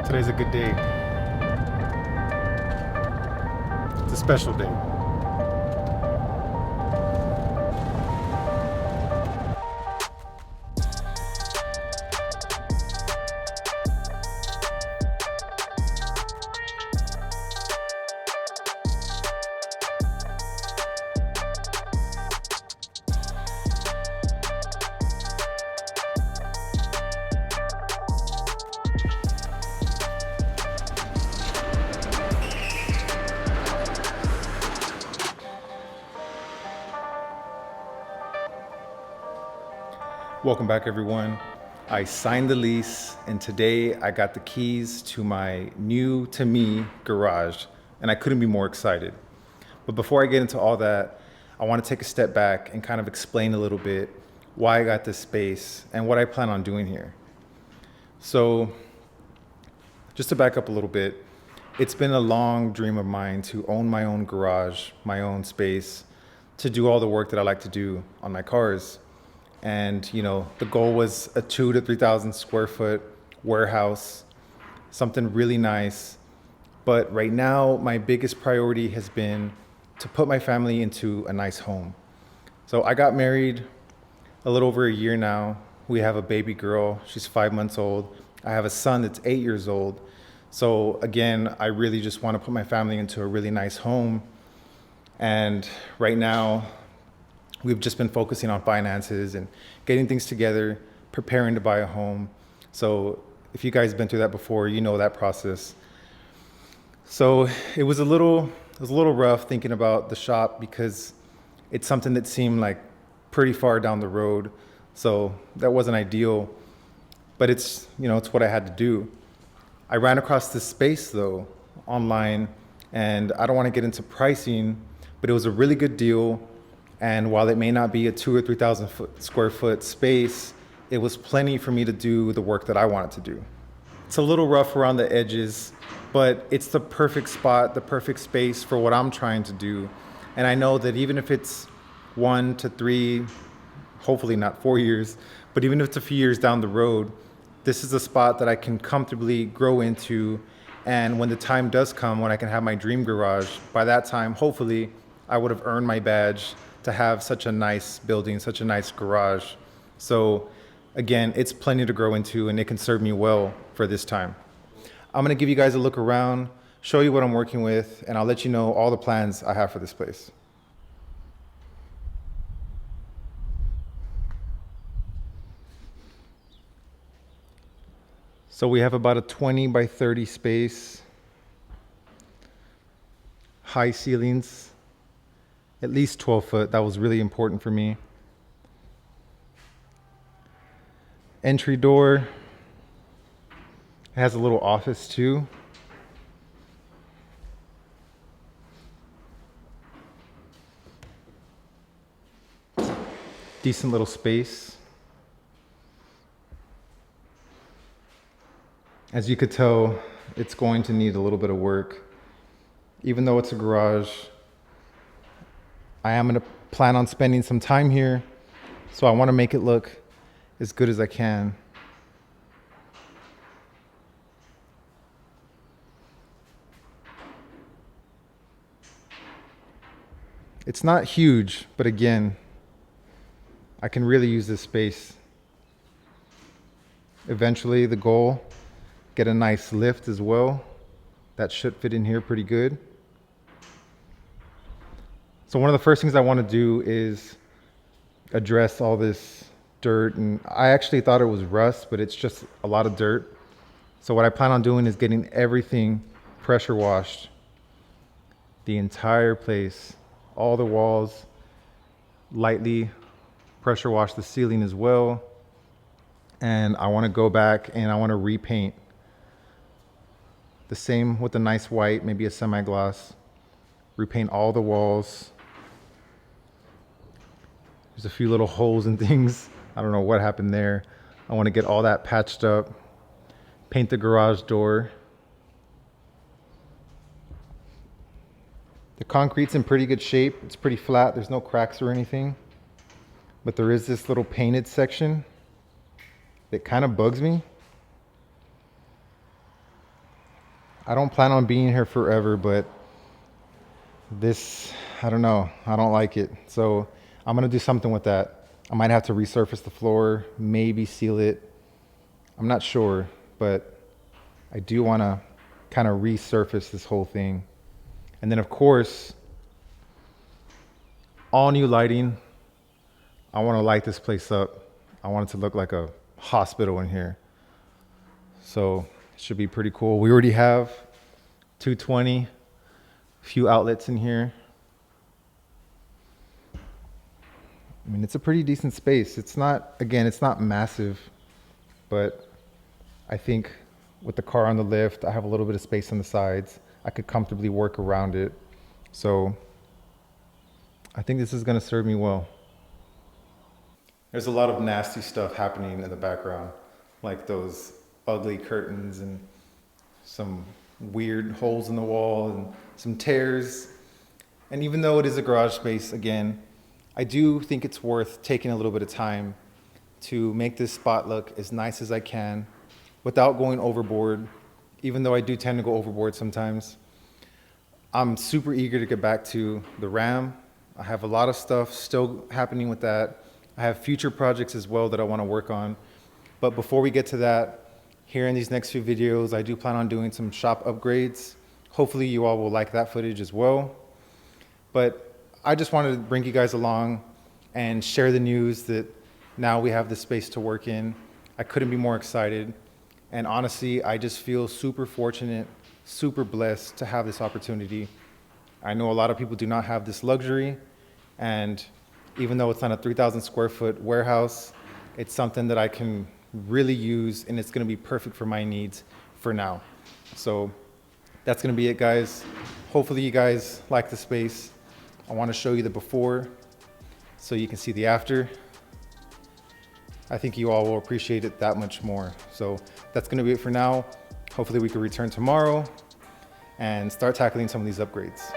Today's a good day. It's a special day. Welcome back, everyone. I signed the lease, and today I got the keys to my new to me garage, and I couldn't be more excited. But before I get into all that, I want to take a step back and kind of explain a little bit why I got this space and what I plan on doing here. So, just to back up a little bit, it's been a long dream of mine to own my own garage, my own space, to do all the work that I like to do on my cars. And the goal was a 2 to 3,000 square foot warehouse, something really nice. But right now, my biggest priority has been to put my family into a nice home. So I got married a little over a year now. We have a baby girl. She's 5 months old. I have a son that's 8 years old. So again, I really just want to put my family into a really nice home. And right now, we've just been focusing on finances and getting things together, preparing to buy a home. So if you guys have been through that before, you know that process. So it was a little rough thinking about the shop because it's something that seemed like pretty far down the road. So that wasn't ideal, but it's what I had to do. I ran across this space though online, and I don't want to get into pricing, but it was a really good deal. And while it may not be a 2 or 3,000 square foot space, it was plenty for me to do the work that I wanted to do. It's a little rough around the edges, but it's the perfect spot, the perfect space for what I'm trying to do. And I know that even if it's 1 to 3, hopefully not 4 years, but even if it's a few years down the road, this is a spot that I can comfortably grow into. And when the time does come when I can have my dream garage, by that time, hopefully, I would have earned my badge to have such a nice building, such a nice garage. So again, it's plenty to grow into, and it can serve me well for this time. I'm gonna give you guys a look around, show you what I'm working with, and I'll let you know all the plans I have for this place. So we have about a 20 by 30 space, high ceilings, at least 12 foot. That was really important for me. Entry door. It has a little office too. Decent little space. As you could tell, it's going to need a little bit of work. Even though it's a garage, I am going to plan on spending some time here, so I want to make it look as good as I can. It's not huge, but again, I can really use this space. Eventually, the goal, get a nice lift as well. That should fit in here pretty good. So one of the first things I want to do is address all this dirt, and I actually thought it was rust, but it's just a lot of dirt. So what I plan on doing is getting everything pressure washed, the entire place, all the walls, lightly pressure wash the ceiling as well. And I want to go back and I want to repaint. The same with a nice white, maybe a semi-gloss. Repaint all the walls. There's a few little holes and things. I don't know what happened there. I want to get all that patched up. Paint the garage door. The concrete's in pretty good shape. It's pretty flat. There's no cracks or anything. But there is this little painted section that kind of bugs me. I don't plan on being here forever, but this, I don't know. I don't like it. So I'm gonna do something with that. I might have to resurface the floor, maybe seal it. I'm not sure, but I do wanna kind of resurface this whole thing. And then of course, all new lighting. I wanna light this place up. I want it to look like a hospital in here. So it should be pretty cool. We already have 220, few outlets in here. I mean, it's a pretty decent space. It's not, again, it's not massive, but I think with the car on the lift, I have a little bit of space on the sides. I could comfortably work around it. So I think this is gonna serve me well. There's a lot of nasty stuff happening in the background, like those ugly curtains and some weird holes in the wall and some tears. And even though it is a garage space, again, I do think it's worth taking a little bit of time to make this spot look as nice as I can without going overboard, even though I do tend to go overboard sometimes. I'm super eager to get back to the Ram. I have a lot of stuff still happening with that. I have future projects as well that I want to work on. But before we get to that, here in these next few videos, I do plan on doing some shop upgrades. Hopefully you all will like that footage as well. But I just wanted to bring you guys along and share the news that now we have this space to work in. I couldn't be more excited. And honestly, I just feel super fortunate, super blessed to have this opportunity. I know a lot of people do not have this luxury. And even though it's not a 3,000 square foot warehouse, it's something that I can really use, and it's gonna be perfect for my needs for now. So that's gonna be it, guys. Hopefully you guys like the space. I wanna show you the before so you can see the after. I think you all will appreciate it that much more. So that's gonna be it for now. Hopefully we can return tomorrow and start tackling some of these upgrades.